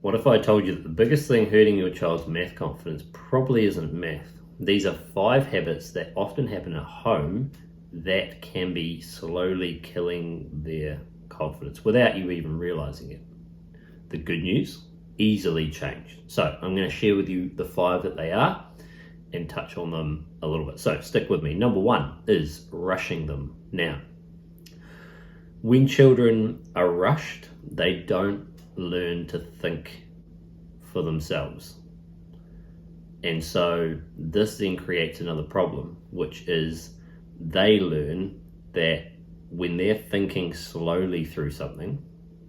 What if I told you that the biggest thing hurting your child's math confidence probably isn't math? These are 5 habits that often happen at home that can be slowly killing their confidence without you even realizing it. The good news, easily changed. So I'm going to share with you the 5 that they are and touch on them a little bit. So stick with me. Number 1 is rushing them. Now, when children are rushed, they don't learn to think for themselves. And so this then creates another problem, which is they learn that when they're thinking slowly through something,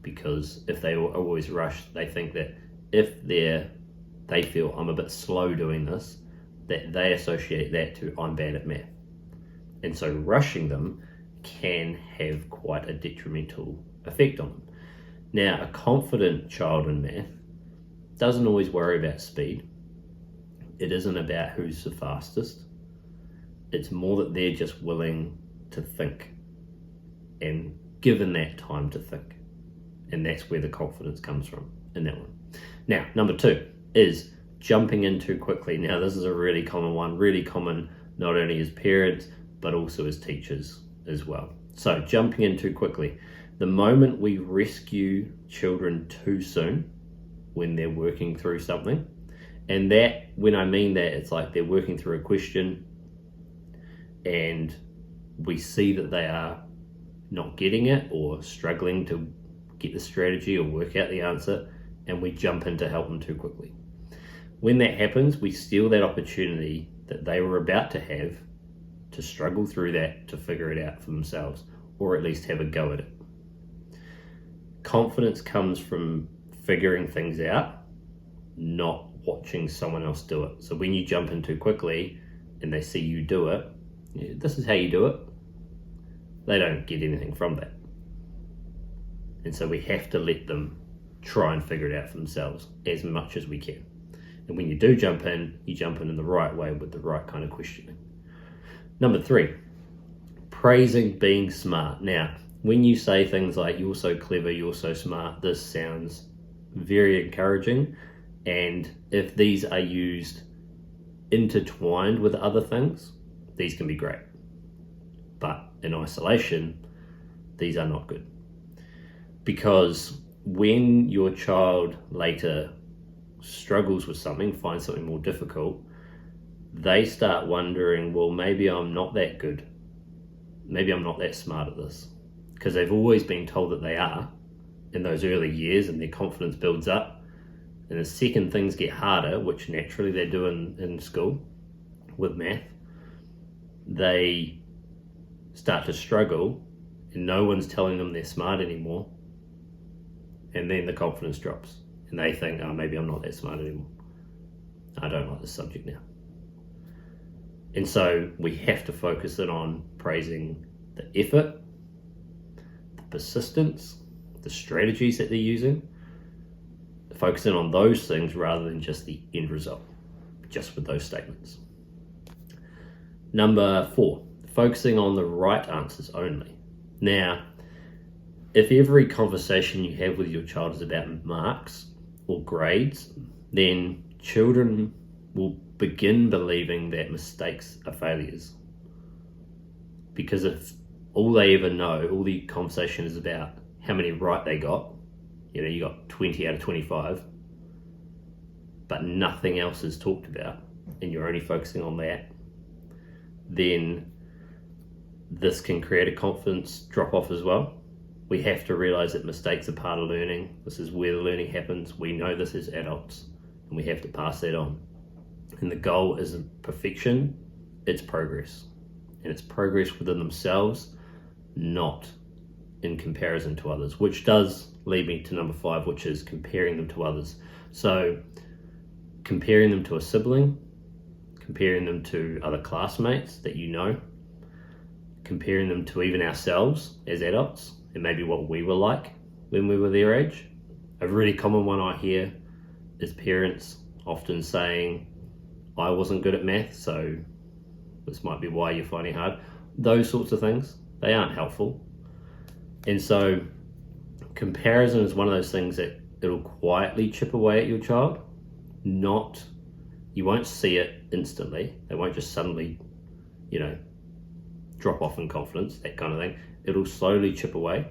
because if they are always rushed, they think that if they feel I'm a bit slow doing this, that they associate that to I'm bad at math. And so rushing them can have quite a detrimental effect on them. Now, a confident child in math doesn't always worry about speed. It isn't about who's the fastest. It's more that they're just willing to think and given that time to think. And that's where the confidence comes from in that one. Now, number 2 is jumping in too quickly. Now, this is a really common one, really common not only as parents, but also as teachers as well. So jumping in too quickly. The moment we rescue children too soon when they're working through something, and that, when I mean that, it's like they're working through a question and we see that they are not getting it or struggling to get the strategy or work out the answer, and we jump in to help them too quickly. When that happens, we steal that opportunity that they were about to have to struggle through that, to figure it out for themselves, or at least have a go at it. Confidence comes from figuring things out, not watching someone else do it. So when you jump in too quickly and they see you do it, this is how you do it, they don't get anything from that. And so we have to let them try and figure it out for themselves as much as we can. And when you do jump in, you jump in the right way with the right kind of questioning. Number 3, praising being smart. Now, when you say things like, you're so clever, you're so smart, this sounds very encouraging. And if these are used intertwined with other things, these can be great. But in isolation, these are not good. Because when your child later struggles with something, finds something more difficult, they start wondering, well, maybe I'm not that good. Maybe I'm not that smart at this. Because they've always been told that they are in those early years, and their confidence builds up. And the second things get harder, which naturally they do in school with math, they start to struggle and no one's telling them they're smart anymore. And then the confidence drops and they think, oh, maybe I'm not that smart anymore. I don't like this subject now. And so we have to focus in on praising the effort, the persistence, the strategies that they're using, focusing on those things rather than just the end result, just with those statements. Number 4, focusing on the right answers only. Now, if every conversation you have with your child is about marks or grades, then children will begin believing that mistakes are failures. Because if all they ever know, all the conversation is about how many right they got, you got 20 out of 25, but nothing else is talked about, and you're only focusing on that, then this can create a confidence drop off as well. We have to realize that mistakes are part of learning. This is where the learning happens. We know this as adults, and we have to pass that on. And the goal isn't perfection, it's progress. And it's progress within themselves, not in comparison to others, which does lead me to number 5, which is comparing them to others. So comparing them to a sibling, comparing them to other classmates that you know, comparing them to even ourselves as adults, and maybe what we were like when we were their age. A really common one I hear is parents often saying, I wasn't good at math, so this might be why you're finding it hard. Those sorts of things, they aren't helpful. And so comparison is one of those things that it'll quietly chip away at your child. You won't see it instantly. They won't just suddenly, drop off in confidence, that kind of thing. It'll slowly chip away.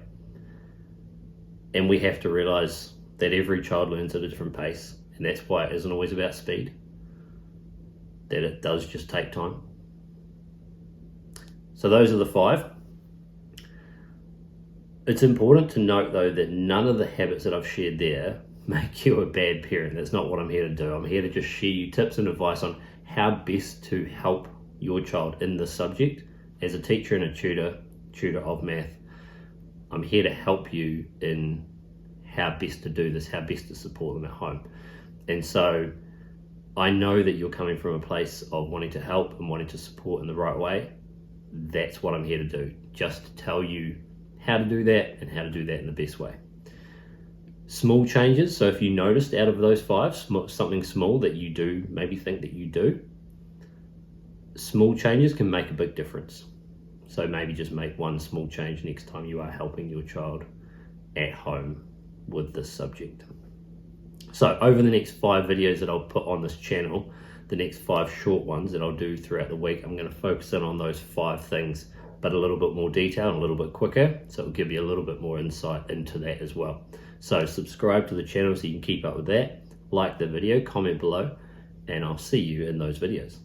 And we have to realize that every child learns at a different pace. And that's why it isn't always about speed. That it does just take time. So those are the 5. It's important to note though that none of the habits that I've shared there make you a bad parent. That's not what I'm here to do. I'm here to just share you tips and advice on how best to help your child in this subject. As a teacher and a tutor of math, I'm here to help you in how best to do this, how best to support them at home. And so I know that you're coming from a place of wanting to help and wanting to support in the right way. That's what I'm here to do, just to tell you how to do that and how to do that in the best way. Small changes, so if you noticed out of those 5, something small that you do, maybe think that you do, small changes can make a big difference. So maybe just make one small change next time you are helping your child at home with this subject. So over the next 5 videos that I'll put on this channel, the next 5 short ones that I'll do throughout the week, I'm going to focus in on those 5 things, but a little bit more detail and a little bit quicker. So it'll give you a little bit more insight into that as well. So subscribe to the channel so you can keep up with that. Like the video, comment below, and I'll see you in those videos.